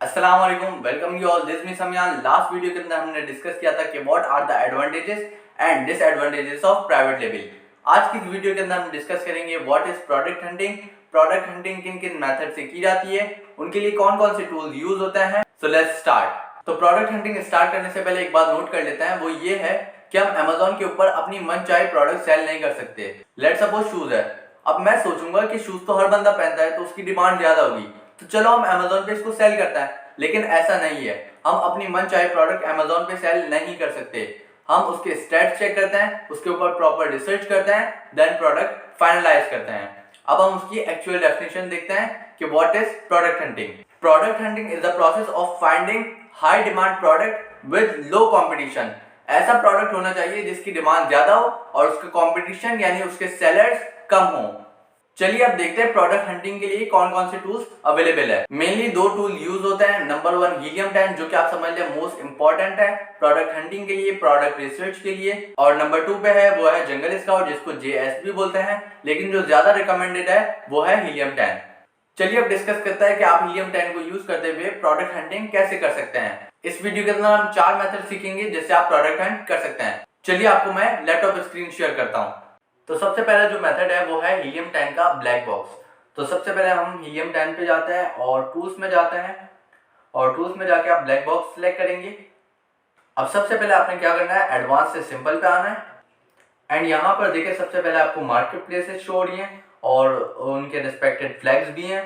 अस्सलाम वालेकुम, welcome you all, this me समयान। लास्ट वीडियो के अंदर हमने डिस्कस किया था कि what are the advantages and disadvantages of private label. आज की इस वीडियो के अंदर हम डिस्कस करेंगे what is product hunting, product hunting किन किन मेथड से की जाती है, उनके लिए कौन कौन से टूल्स यूज होते हैं। So let's start. तो प्रोडक्ट हंटिंग स्टार्ट करने से पहले एक बात नोट कर लेते हैं, वो ये है कि हम अमेजोन के ऊपर अपनी मनचाही प्रोडक्ट सेल नहीं कर सकते। लेट्स सपोज शूज है, अब मैं सोचूंगा कि शूज तो हर बंदा पहनता है तो उसकी डिमांड ज्यादा होगी, तो चलो हम अमेजोन पे इसको सेल करते हैं। लेकिन ऐसा नहीं है, हम अपनी मनचाही प्रोडक्ट अमेजोन पे सेल नहीं कर सकते। हम उसके स्टैट्स चेक करते हैं, उसके ऊपर प्रॉपर रिसर्च करते हैं, देन प्रोडक्ट फाइनलाइज करते हैं। अब हम उसकी एक्चुअल डेफिनेशन देखते हैं कि what is product hunting. Product hunting is the process of finding high demand product with low competition. ऐसा प्रोडक्ट होना चाहिए जिसकी डिमांड ज्यादा हो और उसका कंपटीशन यानी उसके सेलर्स कम हो। चलिए अब देखते हैं प्रोडक्ट हंटिंग के लिए कौन कौन से टूल्स अवेलेबल है। मेनली दो टूल यूज होते हैं। नंबर 1 हीलियम 10, जो कि आप समझ लें मोस्ट इंपॉर्टेंट है प्रोडक्ट हंटिंग के लिए, प्रोडक्ट रिसर्च के लिए। और नंबर 2 पे है वो है जंगल स्काउट, जिसको JS भी बोलते हैं, लेकिन जो ज्यादा रिकमेंडेड है वो है हीलियम 10। चलिए अब डिस्कस करते हैं कि आप हीलियम 10 को यूज करते हुए प्रोडक्ट हंटिंग कैसे कर सकते हैं। इस वीडियो के अंदर हम 4 मेथड सीखेंगे जिससे आप प्रोडक्ट हंट कर सकते हैं। चलिए आपको मैं लैपटॉप स्क्रीन शेयर करता हूं। तो सबसे पहला जो मेथड है वो है हीलियम 10 का ब्लैक बॉक्स। तो सबसे पहले हम हीलियम 10 पे जाते हैं और टूल्स में जाते हैं, और टूल्स में जाके आप ब्लैक बॉक्स सेलेक्ट करेंगे। अब सबसे पहले आपने क्या करना है, एडवांस से सिंपल पे आना है। एंड यहाँ पर देखिए सबसे पहले आपको मार्केट प्लेसेस शो हो रही हैं और उनके रिस्पेक्टेड फ्लैग्स भी हैं।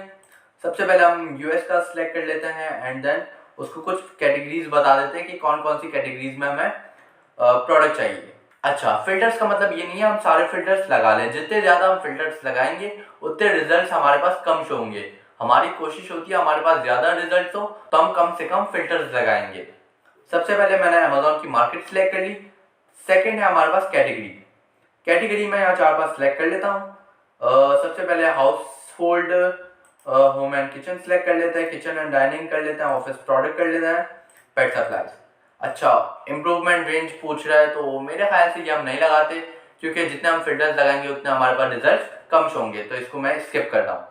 सबसे पहले हम यूएस का सिलेक्ट कर लेते हैं एंड देन उसको कुछ कैटेगरीज बता देते हैं कि कौन कौन सी कैटेगरीज में हमें प्रोडक्ट चाहिए। अच्छा, फिल्टर्स का मतलब ये नहीं है हम सारे फिल्टर्स लगा लें। जितने ज्यादा हम फिल्टर्स लगाएंगे उतने रिजल्ट्स हमारे पास कम शो होंगे। हमारी कोशिश होती है हमारे पास ज्यादा रिजल्ट्स हो तो हम कम से कम फिल्टर्स लगाएंगे। सबसे पहले मैंने अमेजोन की मार्केट सिलेक्ट कर ली। सेकंड है हमारे पास कैटेगरी। कैटेगरी में यहाँ 4-5 सिलेक्ट कर लेता हूँ। सबसे पहले house hold, home and kitchen select कर लेते हैं, किचन एंड डाइनिंग कर लेते हैं, ऑफिस प्रोडक्ट कर लेते हैं, पेट सप्लाईज। अच्छा, इम्प्रूवमेंट रेंज पूछ रहा है तो मेरे ख्याल से ये हम नहीं लगाते, क्योंकि जितने हम फिल्टर्स लगाएंगे उतने हमारे पास रिजल्ट कम होंगे, तो इसको मैं स्किप कर रहा हूँ।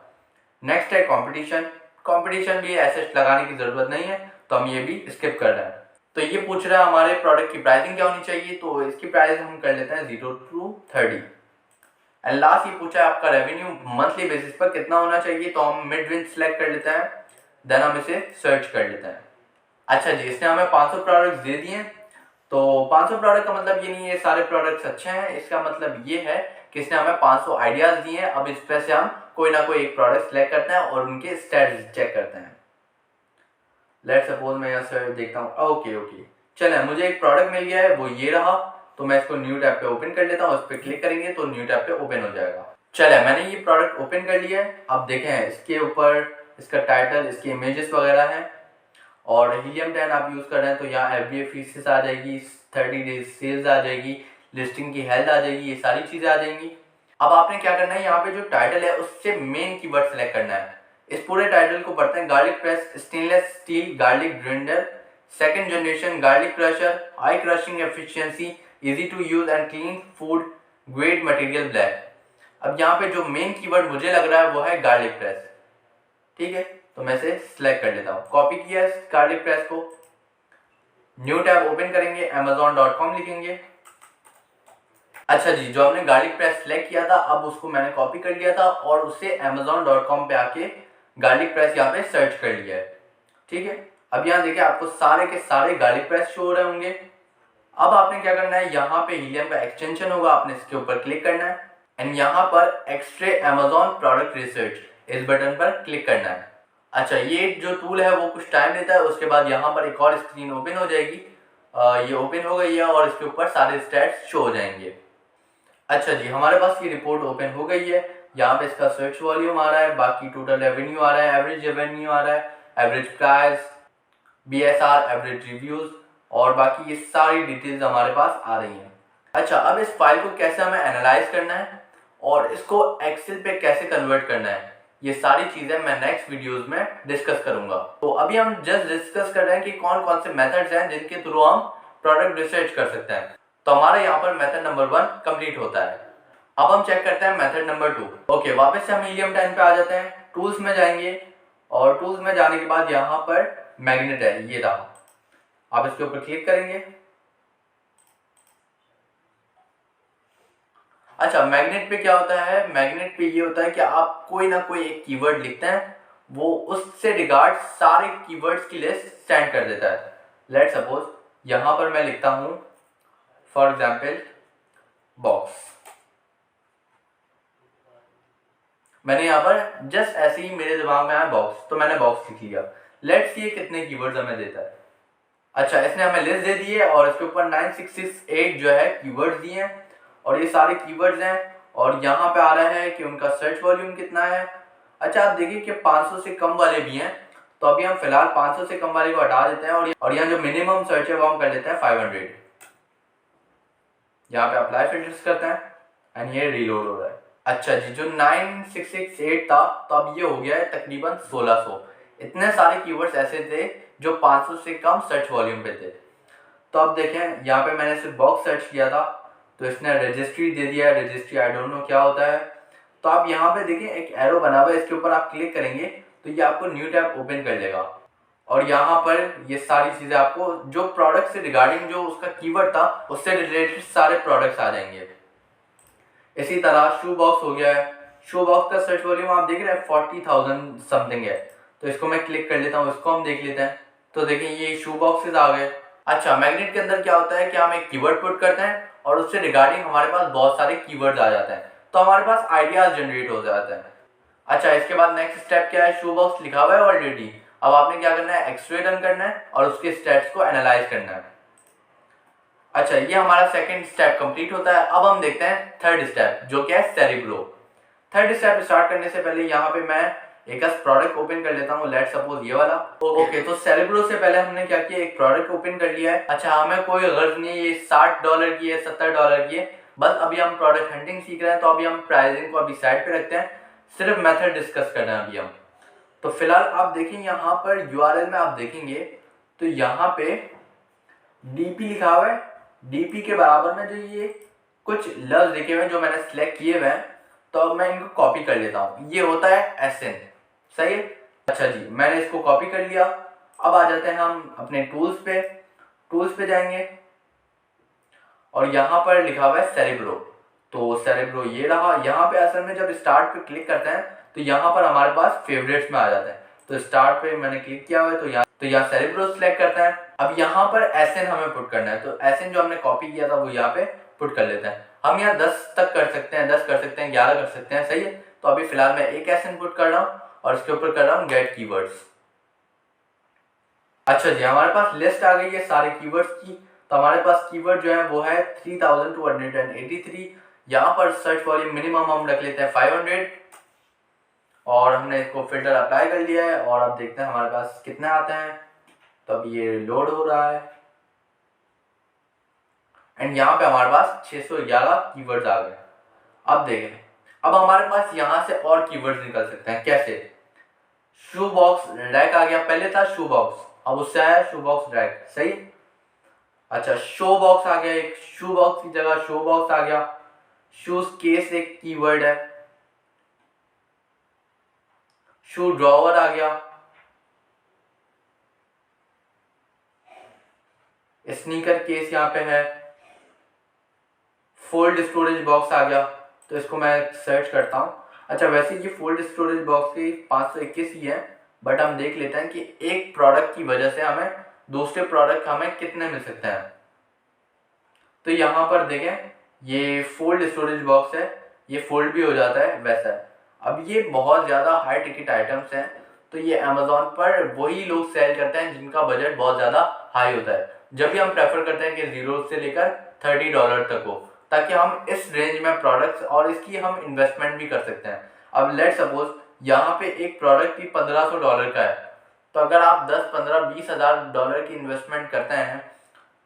नेक्स्ट है कंपटीशन। कंपटीशन भी ऐसे लगाने की जरूरत नहीं है तो हम ये भी स्किप कर रहे हैं। तो ये पूछ रहा है हमारे प्रोडक्ट की प्राइसिंग क्या होनी चाहिए, तो इसकी प्राइस हम कर लेते हैं 0 to 30। एंड लास्ट ये पूछा है आपका रेवेन्यू मंथली बेसिस पर कितना होना चाहिए, तो हम मिड रेंज सेलेक्ट कर लेते हैं, देन हम इसे सर्च कर लेते हैं। अच्छा जी, इसने हमें 500 प्रोडक्ट्स दे दिए। तो 500 प्रोडक्ट का मतलब ये नहीं है सारे प्रोडक्ट्स अच्छे हैं, इसका मतलब ये है कि इसने हमें 500 आइडियाज दिए हैं। अब इस पे से हम कोई ना कोई एक प्रोडक्ट सेलेक्ट करते हैं और उनके स्टैट्स चेक करते हैं। लेट्स सपोज मैं यहाँ से देखता हूँ, ओके चले मुझे एक प्रोडक्ट मिल गया है, वो ये रहा। तो मैं इसको न्यू टैब पे ओपन कर लेता हूँ, उस पर क्लिक करेंगे तो न्यू टैब पे ओपन हो जाएगा। चले मैंने ये प्रोडक्ट ओपन कर लिया है। अब देखें इसके ऊपर इसका टाइटल, इसके इमेजेस वगैरह हैं। और हीलियम 10 आप यूज कर रहे हैं तो यहाँ FBA फीसेस आ जाएगी, 30 डेज सेल्स आ जाएगी, लिस्टिंग की हेल्थ आ जाएगी, ये सारी चीजें आ जाएंगी। अब आपने क्या करना है, यहाँ पे जो टाइटल है उससे मेन कीवर्ड सेलेक्ट करना है। इस पूरे टाइटल को पढ़ते हैं, garlic press stainless steel garlic grinder, second generation garlic crusher, high crushing efficiency, easy to use and clean food grade material black. अब यहाँ पे जो मेन कीवर्ड मुझे लग रहा है वो है गार्लिक प्रेस। ठीक है, तो मैं इसे सिलेक्ट कर लेता हूँ, कॉपी किया इस गार्लिक प्रेस को, न्यू टैब ओपन करेंगे, amazon.com लिखेंगे। अच्छा जी, जो हमने गार्लिक प्रेस सिलेक्ट किया था अब उसको मैंने कॉपी कर लिया था और उससे amazon.com पे आके गार्लिक प्रेस यहाँ पे सर्च कर लिया है। ठीक है, अब यहाँ देखिए आपको सारे के सारे गार्लिक प्रेस शो हो रहे होंगे। अब आपने क्या करना है, यहाँ पे हीलियम का एक्सटेंशन होगा, आपने इसके ऊपर क्लिक करना है एंड यहाँ पर एक्सट्रे अमेजोन प्रोडक्ट रिसर्च इस बटन पर क्लिक करना है। अच्छा, ये जो टूल है वो कुछ टाइम लेता है, उसके बाद यहाँ पर एक और स्क्रीन ओपन हो जाएगी। ये ओपन हो गई है और इसके ऊपर सारे स्टैट्स शो हो जाएंगे। अच्छा जी, हमारे पास ये रिपोर्ट ओपन हो गई है। यहाँ पे इसका सर्च वॉल्यूम आ रहा है, बाकी टोटल रेवेन्यू आ रहा है, एवरेज रेवेन्यू आ रहा है, average price, BSR, average reviews, और बाकी ये सारी डिटेल्स हमारे पास आ रही हैं। अच्छा, अब इस फाइल को कैसे हमें एनालाइज करना है और इसको एक्सेल पे कैसे कन्वर्ट करना है, ये सारी चीजें मैं नेक्स्ट वीडियोस में डिस्कस करूंगा। तो अभी हम जस्ट डिस्कस कर रहे हैं कि कौन कौन से मेथड्स हैं जिनके थ्रू हम प्रोडक्ट रिसर्च कर सकते हैं। तो हमारा यहाँ पर मेथड नंबर 1 कंप्लीट होता है। अब हम चेक करते हैं मेथड नंबर 2। ओके, वापस से हम हीलियम 10 पे आ जाते हैं, टूल्स में जाएंगे और टूल्स में जाने के बाद यहाँ पर मैग्नेट है, ये रहा। आप इसके ऊपर क्लिक करेंगे। अच्छा, मैग्नेट पे क्या होता है, मैग्नेट पे ये होता है कि आप कोई ना कोई एक कीवर्ड लिखते हैं, वो उससे रिगार्ड सारे कीवर्ड्स की लिस्ट सेंड कर देता है। लेट सपोज यहां पर मैं लिखता हूं फॉर एग्जाम्पल बॉक्स। मैंने यहाँ पर जस्ट ऐसे ही मेरे दिमाग में आया बॉक्स, तो मैंने बॉक्स लिख लिया। लेट्स सी कितने कीवर्ड्स हमें देता है। अच्छा, इसने हमें लिस्ट दे दी है और इसके ऊपर 9668 जो है कीवर्ड्स दिए हैं और ये सारे कीवर्ड्स हैं और यहाँ पे आ रहा है कि उनका सर्च वॉल्यूम कितना है। अच्छा, आप देखिए कि 500 से कम वाले भी हैं, तो अभी हम फिलहाल 500 से कम वाले को हटा देते हैं और यहाँ जो मिनिमम सर्च है वो हम कर लेते हैं 500। यहाँ पे अप्लाई फिल्टर्स करते हैं एंड ये रीलोड हो रहा है। अच्छा जी, जो 9668 था तो अब ये हो गया है तकरीबन 1600। इतने सारे कीवर्ड्स ऐसे थे जो 500 से कम सर्च वॉल्यूम पे थे। तो अब देखें, यहाँ पे मैंने सिर्फ बॉक्स सर्च किया था तो इसने रजिस्ट्री दे दिया है। रजिस्ट्री आई डोंट नो क्या होता है। तो आप यहाँ पे देखें एक एरो बना हुआ है, इसके ऊपर आप क्लिक करेंगे तो ये आपको न्यू टैब ओपन कर देगा और यहाँ पर ये सारी चीजें आपको जो प्रोडक्ट से रिगार्डिंग जो उसका कीवर्ड था उससे रिलेटेड सारे प्रोडक्ट्स आ जाएंगे। इसी तरह शू बॉक्स हो गया है। शू बॉक्स का सर्च वॉल्यूम आप देख रहे हैं 40,000 समथिंग है, तो इसको मैं क्लिक कर लेता हूँ, इसको हम देख लेते हैं। तो देखिए ये शू बॉक्सेस आ गए। अच्छा, मैग्नेट के अंदर क्या होता है कि हम एक कीवर्ड पुट करते हैं और उससे रिगार्डिंग हमारे पास बहुत सारे कीवर्ड्स आ जाते हैं, तो हमारे पास आइडियाज जनरेट हो जाते हैं। अच्छा, इसके बाद नेक्स्ट स्टेप क्या है, शू बॉक्स लिखा हुआ है ऑलरेडी। अब आपने क्या करना है, एक्सरे रन करना है और उसके स्टेट्स को एनालाइज करना है। अच्छा, ये हमारा सेकंड स्टेप कंप्लीट होता है। अब हम देखते हैं थर्ड स्टेप जो क्या है, सेरेब्रो। थर्ड स्टेप स्टार्ट करने से पहले यहाँ पे मैं एक प्रोडक्ट ओपन कर लेता हूँ। लेट सपोज ये वाला। ओके, तो सेरेब्रो से पहले हमने क्या किया, एक प्रोडक्ट ओपन कर लिया है। अच्छा, हमें कोई गर्ज नहीं है ये $60 की है, $70 की है, बस अभी हम प्रोडक्ट हंटिंग सीख रहे हैं, तो अभी हम प्राइसिंग को अभी साइड पे रखते हैं, सिर्फ मेथड डिस्कस करना है अभी हम। तो फिलहाल आप देखेंगे यहाँ पर यूआरएल में आप देखेंगे तो यहाँ पे डीपी लिखा हुआ है। डीपी के बराबर में जो ये कुछ लफ्ज लिखे हुए हैं जो मैंने सिलेक्ट किए हुए हैं, तो अब मैं इनको कॉपी कर लेता हूँ। ये होता है एसएन, सही है। अच्छा जी, मैंने इसको कॉपी कर लिया। अब आ जाते हैं हम अपने टूल्स पे। टूल्स पे जाएंगे और यहाँ पर लिखा हुआ है सेरेब्रो। तो सेरेब्रो ये रहा। यहाँ पे असल में जब स्टार्ट पे क्लिक करते हैं तो यहाँ पर हमारे पास फेवरेट्स में आ जाता है। तो स्टार्ट पे मैंने क्लिक किया हुआ है, तो यहाँ सेरेब्रो सिलेक्ट करते हैं। अब यहाँ पर एसएन हमें पुट करना है, तो एसएन जो हमने कॉपी किया था वो यहाँ पे पुट कर लेते हैं। हम यहाँ 10 तक कर सकते हैं, 10 कर सकते हैं, 11 कर सकते हैं, सही है। तो अभी फिलहाल मैं एक एसएन पुट कर रहा हूँ और इसके ऊपर कर रहा हूँ गेट कीवर्ड्स। अच्छा जी, हमारे पास लिस्ट आ गई है सारे कीवर्ड्स की। तो हमारे पास कीवर्ड जो है वो है 3283। यहाँ पर सर्च वॉल्यूम मिनिमम हम रख लेते हैं 500 और हमने इसको फिल्टर अप्लाई कर लिया है और अब देखते हैं हमारे पास कितने आते हैं। तो अब ये लोड हो रहा है एंड यहाँ पे हमारे पास 611 कीवर्ड्स आ गए। अब देखें, अब हमारे पास यहाँ से और कीवर्ड्स निकल सकते हैं। कैसे, शू बॉक्स रैक आ गया, पहले था शू बॉक्स, अब उससे आया शू बॉक्स रैक, सही। अच्छा, शो बॉक्स आ गया, एक शू बॉक्स की जगह शो बॉक्स आ गया। शूज केस एक कीवर्ड है। शू ड्रॉवर आ गया। स्नीकर केस यहाँ पे है। फोल्ड स्टोरेज बॉक्स आ गया, तो इसको मैं सर्च करता हूँ। अच्छा, वैसे ये फोल्ड स्टोरेज बॉक्स की 521 ही है, बट हम देख लेते हैं कि एक प्रोडक्ट की वजह से हमें दूसरे प्रोडक्ट हमें कितने मिल सकते हैं। तो यहाँ पर देखें, ये फोल्ड स्टोरेज बॉक्स है, ये फोल्ड भी हो जाता है वैसा है। अब ये बहुत ज़्यादा हाई टिकट आइटम्स हैं, तो ये अमेजोन पर वही लोग सेल करते हैं जिनका बजट बहुत ज़्यादा हाई होता है। जब भी हम प्रेफर करते हैं कि 0 से लेकर $30 तक हो, ताकि हम इस रेंज में प्रोडक्ट्स और इसकी हम इन्वेस्टमेंट भी कर सकते हैं। अब लेट सपोज यहाँ पे एक प्रोडक्ट भी $1500 का है, तो अगर आप 10, 15, $20,000 की इन्वेस्टमेंट करते हैं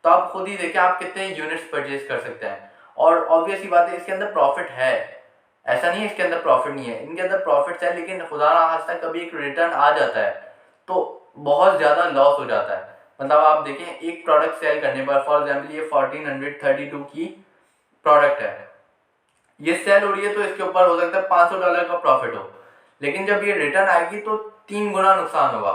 तो आप खुद ही देखिए आप कितने यूनिट्स परचेज कर सकते हैं। और ऑब्वियस ही बात है, इसके अंदर प्रॉफिट है, ऐसा नहीं है इसके अंदर प्रॉफिट नहीं है, इनके अंदर प्रॉफिट है, लेकिन खुदा ना खास्ता कभी एक रिटर्न आ जाता है तो बहुत ज़्यादा लॉस हो जाता है। मतलब आप देखें, एक प्रोडक्ट सेल करने पर, फॉर एग्जाम्पल ये 1432 की प्रोडक्ट है, ये सेल हो रही है, तो इसके ऊपर हो सकता है $500 का प्रॉफिट हो, लेकिन जब ये रिटर्न आएगी तो 3 गुना नुकसान होगा।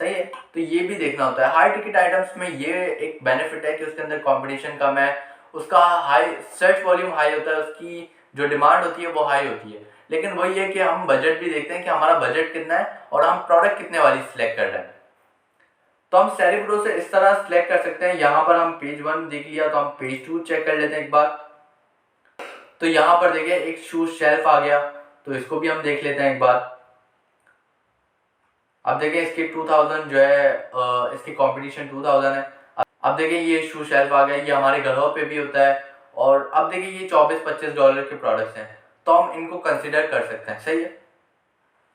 सही है। तो ये भी देखना होता है। हाई टिकट आइटम्स में ये एक बेनिफिट है कि उसके अंदर कंपटीशन कम है, उसका हाई सर्च वॉल्यूम हाई होता है, उसकी जो डिमांड होती है वो हाई होती है। लेकिन वही है कि हम बजट भी देखते हैं कि हमारा बजट कितना है और हम प्रोडक्ट कितने वाली सिलेक्ट कर रहे हैं। तो हम सेरिब्रो से इस तरह सिलेक्ट कर सकते हैं। यहाँ पर हम पेज 1 देख लिया, तो हम पेज 2 चेक कर लेते हैं एक बार। तो यहाँ पर देखिए एक शूज शेल्फ आ गया, तो इसको भी हम देख लेते हैं एक बार। अब देखिए इसकी 2000 जो है इसकी कंपटीशन 2000 है। अब देखिए ये शू शेल्फ आ गया, ये हमारे घरों पे भी होता है। और अब देखिए ये $24-25 के प्रोडक्ट्स हैं, तो हम इनको कंसिडर कर सकते हैं। सही है।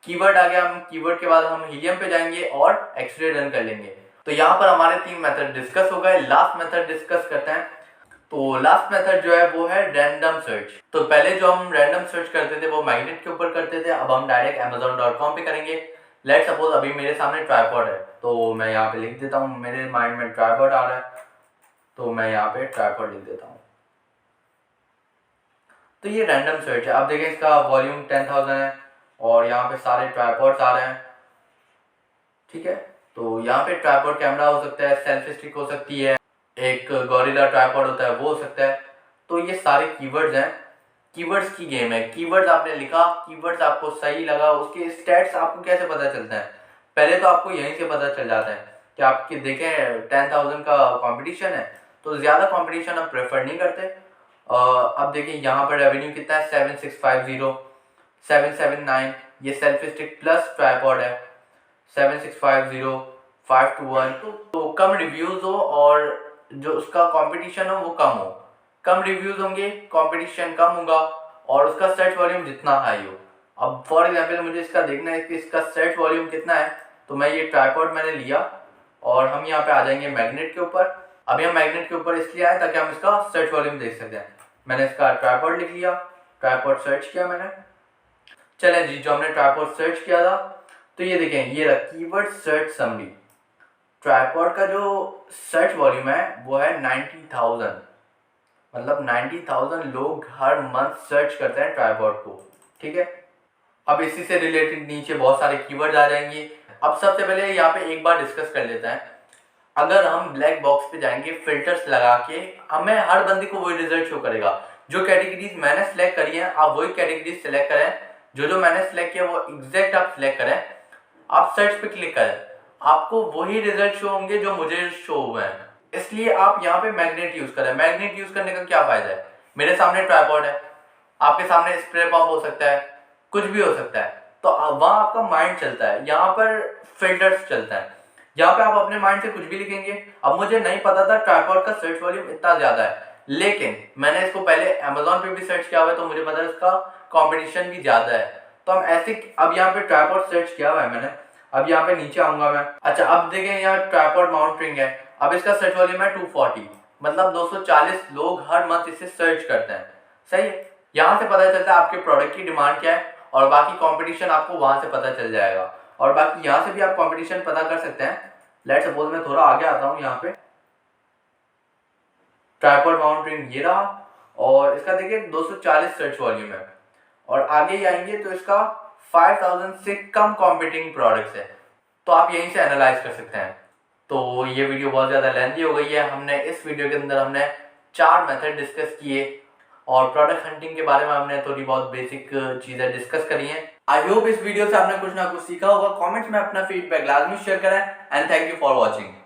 कीवर्ड आ गया, हम कीवर्ड के बाद हम हीलियम पे जाएंगे और एक्सरे रन कर लेंगे। तो यहाँ पर हमारे 3 मेथड डिस्कस हो गए। लास्ट मेथड डिस्कस करते हैं। तो लास्ट मेथड जो है वो है रैंडम सर्च। तो पहले जो हम रैंडम सर्च करते थे वो मैग्नेट के ऊपर करते थे, अब हम डायरेक्ट amazon.com पे करेंगे। लेट सपोज अभी मेरे सामने ट्राइपॉड है, तो मैं यहाँ पे लिख देता हूँ, मेरे माइंड में ट्राइपॉड आ रहा है, तो मैं यहाँ पे ट्राइपॉड लिख देता हूँ। तो ये रैंडम सर्च है। अब देखें इसका वॉल्यूम 10,000 है और यहाँ पे सारे ट्राइपॉड्स आ रहे हैं। ठीक है। तो यहाँ पे ट्राइपॉड कैमरा हो सकता है, सेल्फी स्टिक हो सकती है, एक गोरिल्ला ट्राइपॉड होता है वो हो सकता है। तो ये सारे कीवर्ड्स हैं। कीवर्ड्स की गेम है। कीवर्ड्स आपने लिखा, कीवर्ड्स आपको सही लगा, उसके स्टैट्स आपको कैसे पता चलता है? पहले तो आपको यहीं से पता चल जाता है कि आपके देखें 10,000 का कंपटीशन है, तो ज़्यादा कंपटीशन हम प्रेफर नहीं करते। अब देखिए यहाँ पर रेवेन्यू कितना है, 7650, 779, ये सेल्फी स्टिक प्लस ट्राइपॉड है, 7650, 521। तो कम रिव्यूज़ हो और जो उसका कंपटीशन हो वो कम हो। कम रिव्यूज़ होंगे, कंपटीशन कम होगा और उसका सर्च वॉल्यूम जितना हाई हो। अब फॉर एग्जांपल मुझे इसका देखना है कि इसका सर्च वॉल्यूम कितना है, तो मैं ये ट्राइपॉड मैंने लिया और हम यहाँ पे आ जाएंगे मैग्नेट के ऊपर। अभी हम मैग्नेट के ऊपर इसलिए आए ताकि हम इसका सर्च वॉल्यूम देख सकते हैं। मैंने इसका ट्राइपॉड लिख लिया, ट्राइपॉड सर्च किया मैंने। चलें जी, जो हमने ट्राइपॉड सर्च किया था, तो ये देखें, ये रहा कीवर्ड सर्च समरी। ट्राइपॉड का जो सर्च वॉल्यूम है वो है 90,000, मतलब 90,000 लोग हर मंथ सर्च करते हैं ट्राइपॉड को। ठीक है। अब इसी से रिलेटेड नीचे बहुत सारे कीवर्ड्स आ जाएंगे। अब सबसे पहले यहाँ पे एक बार डिस्कस कर लेते हैं। अगर हम ब्लैक बॉक्स पे जाएंगे फिल्टर्स लगा के, हमें हर बंदे को वही रिजल्ट शो करेगा। जो कैटेगरीज मैंने सेलेक्ट करी है आप वही कैटेगरीज सेलेक्ट करें, जो मैंने सेलेक्ट किया वो एग्जैक्ट आप सेलेक्ट करें। आप सर्च पे क्लिक करें, आपको वही रिजल्ट शो होंगे जो मुझे शो हुए हैं। इसलिए आप यहाँ पे मैग्नेट यूज करें। मैग्नेट यूज करने का क्या फायदा है? मेरे सामने ट्राइपॉड है, आपके सामने स्प्रे पंप हो सकता है, कुछ भी हो सकता है, तो वहां आपका माइंड चलता है। यहाँ पर फिल्टर्स चलता है, यहाँ पे आप अपने माइंड से कुछ भी लिखेंगे। अब मुझे नहीं पता था ट्राइपॉड का सर्च वॉल्यूम इतना ज्यादा है, लेकिन मैंने इसको पहले अमेजोन पे भी सर्च किया हुआ है, तो मुझे पता है इसका कंपटीशन भी ज्यादा है। तो हम ऐसे, अब यहाँ पे ट्राइपॉड सर्च किया हुआ है मैंने, अब यहाँ पे नीचे आऊंगा मैं। अच्छा, अब देखें यहाँ ट्राइपॉड माउंटिंग है, अब इसका सर्च वॉल्यूम है 240, मतलब 240 लोग हर मंथ इसे सर्च करते हैं। सही है। यहाँ से पता चलता है आपके प्रोडक्ट की डिमांड क्या है और बाकी कंपटीशन आपको वहां से पता चल जाएगा। और बाकी यहाँ से भी आप कंपटीशन पता कर सकते हैं। लेट्स सपोज मैं थोड़ा आगे आता हूँ, यहाँ पे ट्राइपॉड माउंटिंग ये रहा और इसका देखिए 240 सर्च वॉल्यूम है। और आगे ही आएंगे तो इसका 5000 से कम कॉम्पिटिंग प्रोडक्ट्स है, तो आप यहीं से एनालाइज कर सकते हैं। तो ये वीडियो बहुत ज़्यादा लेंथी हो गई है। हमने इस वीडियो के अंदर हमने 4 मेथड डिस्कस किए और प्रोडक्ट हंटिंग के बारे में हमने थोड़ी बहुत बेसिक चीज़ें डिस्कस करी हैं। आई होप इस वीडियो से आपने कुछ ना कुछ सीखा होगा। कमेंट्स में अपना फीडबैक लाजमी शेयर करें and thank you for watching.